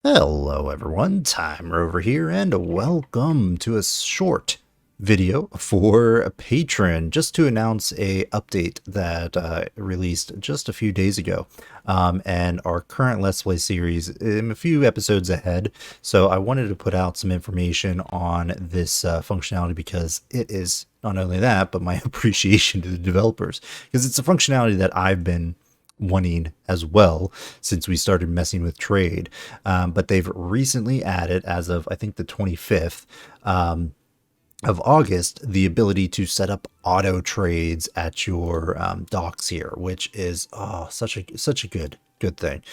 Hello everyone, Timer over here, and welcome to a short video for Patron, just to announce a update that released just a few days ago. And our current Let's Play series is a few episodes ahead, so I wanted to put out some information on this functionality because it is not only that, but my appreciation to the developers, because it's a functionality that I've been wanting as well since we started messing with trade. But they've recently added, as of I think the 25th of August, the ability to set up auto trades at your docks here, which is such a good thing.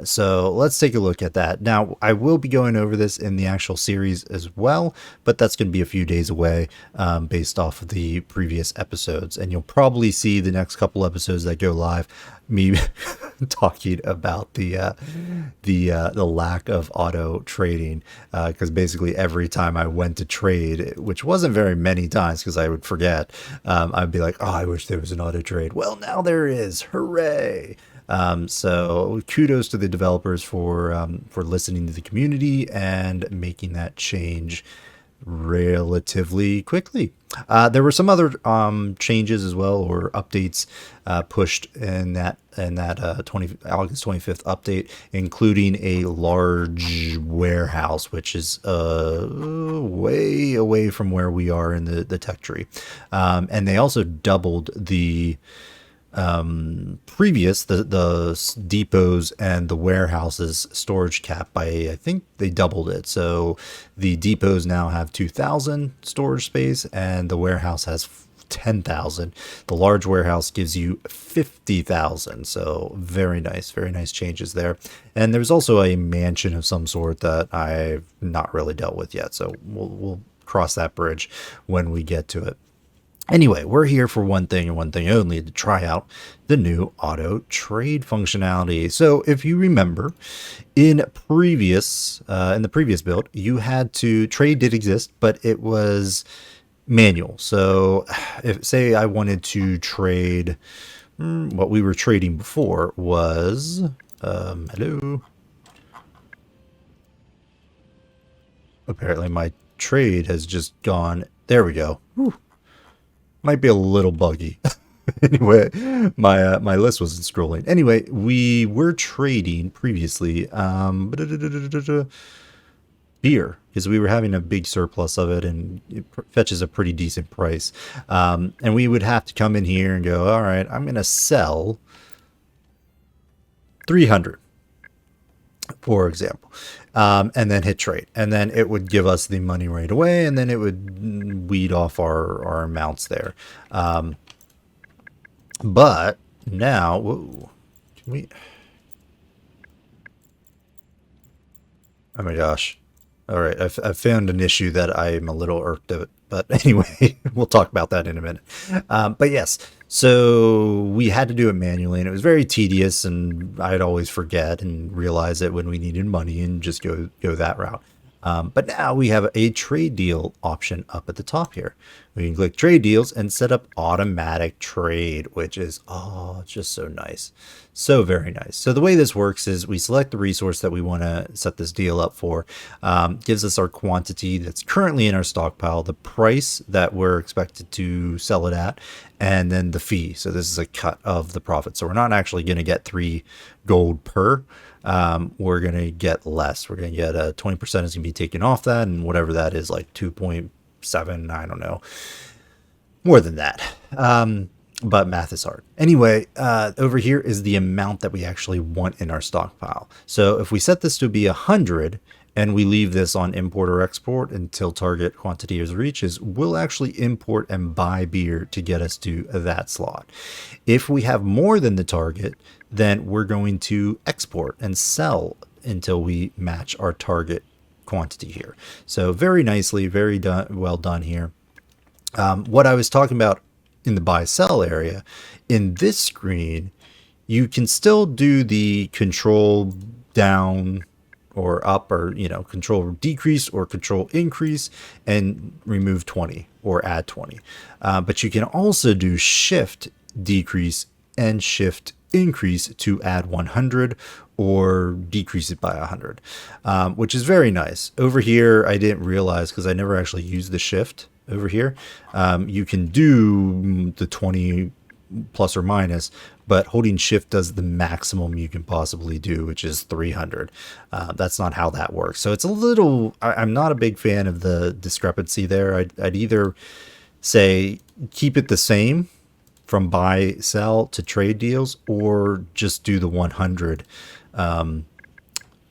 So let's take a look at that. Now, I will be going over this in the actual series as well, but that's going to be a few days away based off of the previous episodes. And you'll probably see the next couple episodes that go live me talking about the lack of auto trading, because basically every time I went to trade, which wasn't very many times because I would forget, I'd be like, oh, I wish there was an auto trade. Well, now there is. Hooray! So kudos to the developers for listening to the community and making that change relatively quickly. There were some other changes as well, or updates pushed in that August 25th update, including a large warehouse, which is way away from where we are in the tech tree. And they also doubled the previous the depots and the warehouses storage cap by, I think they doubled it. So the depots now have 2,000 storage space and the warehouse has 10,000. The large warehouse gives you 50,000. So very nice changes there. And there's also a mansion of some sort that I've not really dealt with yet, so we'll cross that bridge when we get to it. Anyway, we're here for one thing and one thing only: to try out the new auto trade functionality. So if you remember, in the previous build, you had to trade did exist, but it was manual. So if, say, I wanted to trade, what we were trading before was hello. Apparently my trade has just gone. There we go. Whew. Might be a little buggy. Anyway, my list wasn't scrolling. Anyway, we were trading previously beer, because we were having a big surplus of it, and it fetches a pretty decent price. And we would have to come in here and go, all right, I'm going to sell 300, for example, and then hit trade, and then it would give us the money right away, and then it would weed off our amounts there. But now, whoa, can we? Oh my gosh! All right, I've found an issue that I'm a little irked at. But anyway, we'll talk about that in a minute. But yes, so we had to do it manually, and it was very tedious, and I'd always forget and realize it when we needed money and just go that route. But now we have a trade deal option up at the top here. We can click trade deals and set up automatic trade, which is, oh, just so nice. So very nice. So the way this works is we select the resource that we want to set this deal up for, gives us our quantity that's currently in our stockpile, the price that we're expected to sell it at, and then the fee. So this is a cut of the profit. So we're not actually going to get 3 gold per. We're going to get less. We're going to get 20% is going to be taken off that, and whatever that is, like 2.7, I don't know, more than that. But math is hard. Anyway, over here is the amount that we actually want in our stockpile. So if we set this to be 100 and we leave this on import or export until target quantity is reaches, we'll actually import and buy beer to get us to that slot. If we have more than the target, then we're going to export and sell until we match our target quantity here. So very nicely, well done here. What I was talking about in the buy sell area, in this screen, you can still do the control down or up, or control decrease or control increase and remove 20 or add 20. But you can also do shift decrease and shift increase to add 100 or decrease it by 100, which is very nice. Over here, I didn't realize because I never actually used the shift over here. You can do the 20 plus or minus, but holding shift does the maximum you can possibly do, which is 300. That's not how that works. So it's a little, I'm not a big fan of the discrepancy there. I'd either say keep it the same from buy, sell to trade deals, or just do the 100.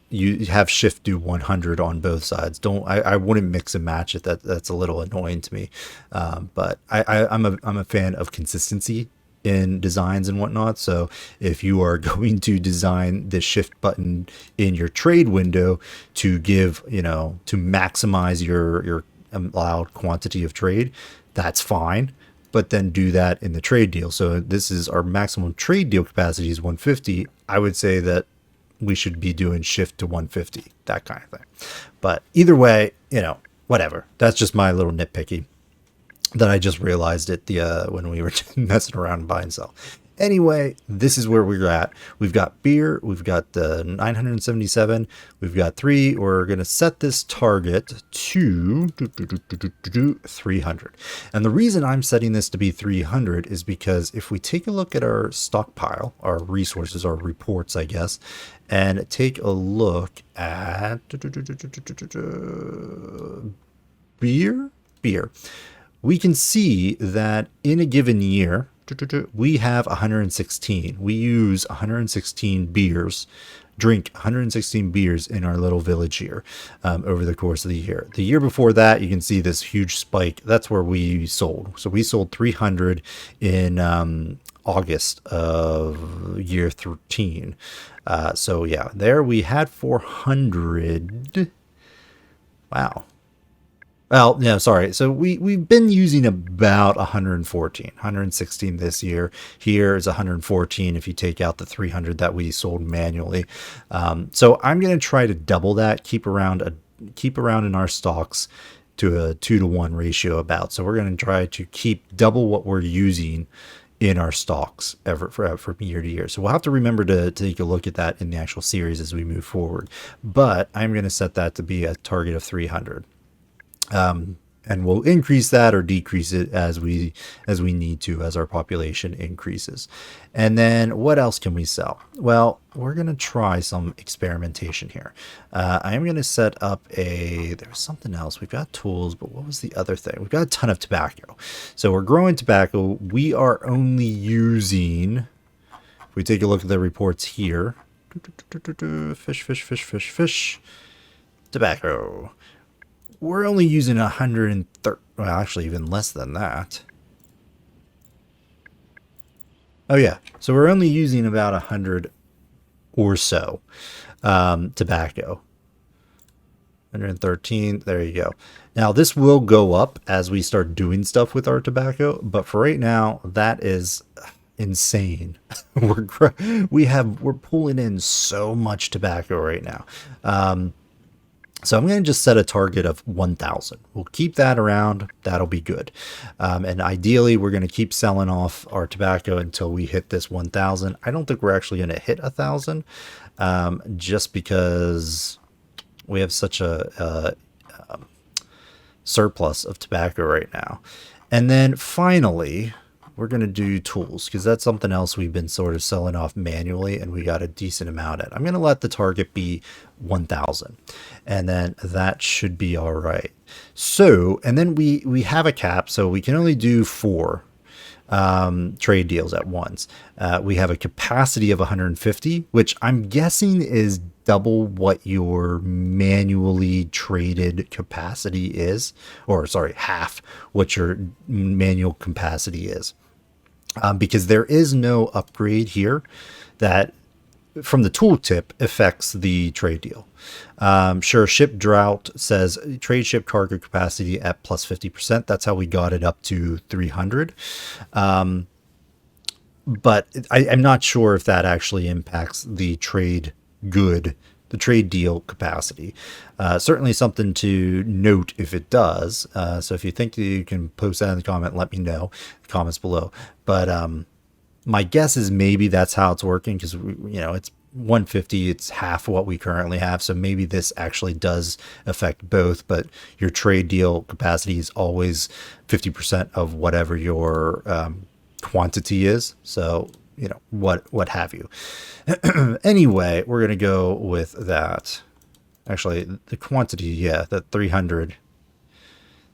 You have shift do 100 on both sides. I wouldn't mix and match it. That's a little annoying to me. But I'm a fan of consistency in designs and whatnot. So if you are going to design the shift button in your trade window to give, to maximize your allowed quantity of trade, that's fine. But then do that in the trade deal. So this is our maximum trade deal capacity is 150. I would say that we should be doing shift to 150, that kind of thing. But either way, whatever. That's just my little nitpicky that I just realized it when we were messing around and buy and sell. Anyway, this is where we're at. We've got beer. We've got the 977. We've got 3. We're going to set this target to 300. And the reason I'm setting this to be 300 is because if we take a look at our stockpile, our resources, our reports, I guess, and take a look at beer, we can see that in a given year, we have 116. We use 116 beers, drink 116 beers in our little village here over the course of the year. The year before that, you can see this huge spike. That's where we sold. So we sold 300 in August of year 13. So yeah, there we had 400. Wow. Well, no, sorry. So we've been using about 116 this year. Here is 114 if you take out the 300 that we sold manually. So I'm going to try to double that, keep around in our stocks to a 2-to-1 ratio about. So we're going to try to keep double what we're using in our stocks from year to year. So we'll have to remember to take a look at that in the actual series as we move forward. But I'm going to set that to be a target of 300. And we'll increase that or decrease it as we need to, as our population increases. And then what else can we sell? Well, we're going to try some experimentation here. I'm going to set up there's something else. We've got tools, but what was the other thing? We've got a ton of tobacco. So we're growing tobacco. We are only using, if we take a look at the reports here, fish, tobacco. We're only using 130, well, actually even less than that. Oh yeah, so we're only using about 100 or so tobacco. 113, there you go. Now this will go up as we start doing stuff with our tobacco, but for right now, that is insane. We're pulling in so much tobacco right now. So I'm going to just set a target of 1,000. We'll keep that around. That'll be good. And ideally, we're going to keep selling off our tobacco until we hit this 1,000. I don't think we're actually going to hit 1,000 just because we have such a surplus of tobacco right now. And then finally, we're going to do tools because that's something else we've been sort of selling off manually and we got a decent amount at. I'm going to let the target be 1,000 and then that should be all right. So, and then we have a cap, so we can only do 4 trade deals at once. We have a capacity of 150, which I'm guessing is double what your manually traded capacity is, or sorry, half what your manual capacity is. Because there is no upgrade here that from the tooltip affects the trade deal. Sure, ship drought says trade ship cargo capacity at plus 50%. That's how we got it up to 300. But I'm not sure if that actually impacts the trade deal capacity. Certainly something to note if it does. So if you think you can post that in the comment, let me know, comments below. But my guess is maybe that's how it's working because 150, it's half what we currently have. So maybe this actually does affect both, but your trade deal capacity is always 50% of whatever your quantity is. So, you know, what have you. Anyway, we're going to go with that. Actually, the quantity, yeah, that 300.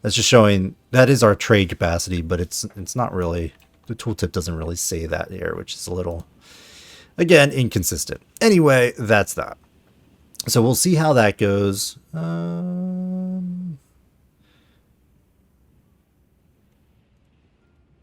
That's just showing that is our trade capacity, but it's not really, the tooltip doesn't really say that here, which is a little, again, inconsistent. Anyway, that's that. So we'll see how that goes.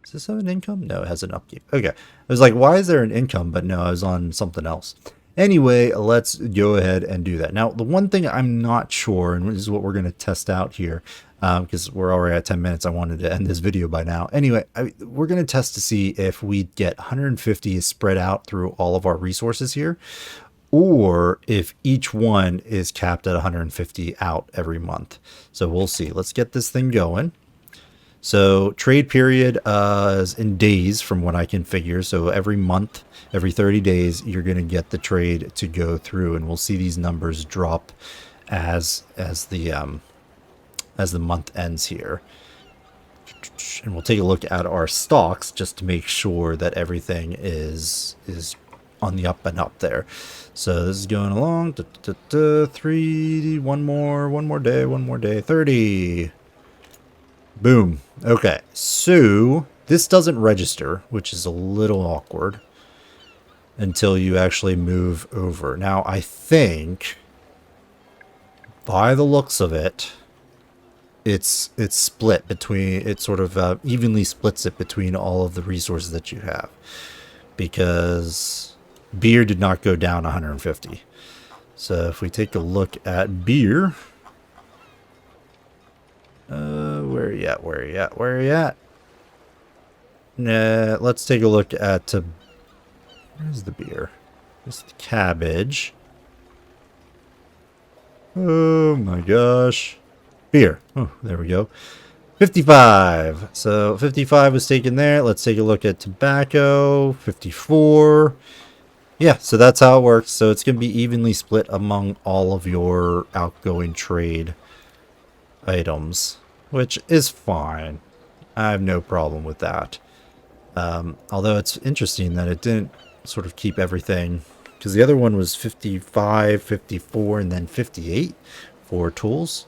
Does this have an income? No, it has an upkeep. Okay. I was like, why is there an income? But no, I was on something else. Anyway, let's go ahead and do that. Now, the one thing I'm not sure, and this is what we're going to test out here, because we're already at 10 minutes. I wanted to end this video by now. Anyway, we're going to test to see if we get 150 spread out through all of our resources here, or if each one is capped at 150 out every month. So we'll see. Let's get this thing going. So trade period is in days from what I can figure. So every month, every 30 days, you're going to get the trade to go through, and we'll see these numbers drop as the month ends here. And we'll take a look at our stocks just to make sure that everything is on the up and up there. So this is going along. One more day, 30. Boom. Okay, so this doesn't register, which is a little awkward until you actually move over. Now, I think, by the looks of it, it's split between, it sort of evenly splits it between all of the resources that you have, because beer did not go down 150. So if we take a look at beer, where are you at? Nah, let's take a look at, where's the beer? There's the cabbage. Oh my gosh. Beer. Oh, there we go. 55. So 55 was taken there. Let's take a look at tobacco. 54. Yeah, so that's how it works. So it's going to be evenly split among all of your outgoing trade items, which is fine. I have no problem with that. Although it's interesting that it didn't sort of keep everything, because the other one was 55, 54, and then 58 for tools.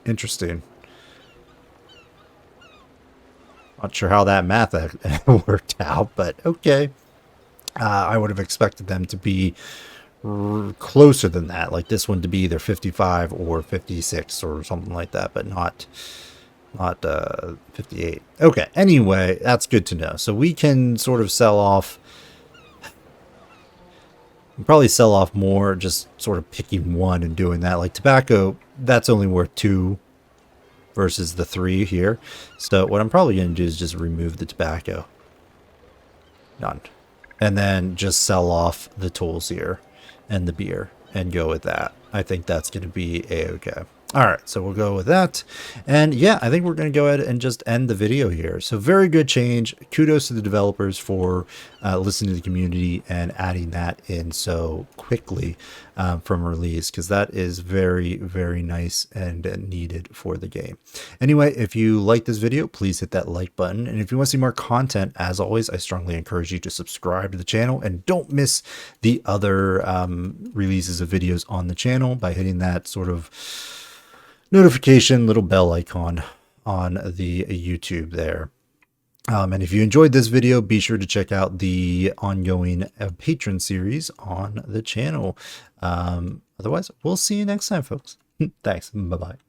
Interesting. Not sure how that math worked out, but okay. I would have expected them to be closer than that, like this one to be either 55 or 56 or something like that, but not 58. Okay, anyway, that's good to know. So we can sort of sell off, probably sell off more, just sort of picking one and doing that. Like tobacco, that's only worth 2 versus the 3 here. So what I'm probably going to do is just remove the tobacco. None. And then just sell off the tools here and the beer and go with that. I think that's going to be a-okay. All right, so we'll go with that. And yeah, I think we're going to go ahead and just end the video here. So very good change. Kudos to the developers for listening to the community and adding that in so quickly from release, because that is very, very nice and needed for the game. Anyway, if you like this video, please hit that like button. And if you want to see more content, as always, I strongly encourage you to subscribe to the channel and don't miss the other releases of videos on the channel by hitting that sort of notification little bell icon on the YouTube there. And if you enjoyed this video, be sure to check out the ongoing Patron series on the channel. Otherwise, we'll see you next time, folks. Thanks. Bye-bye.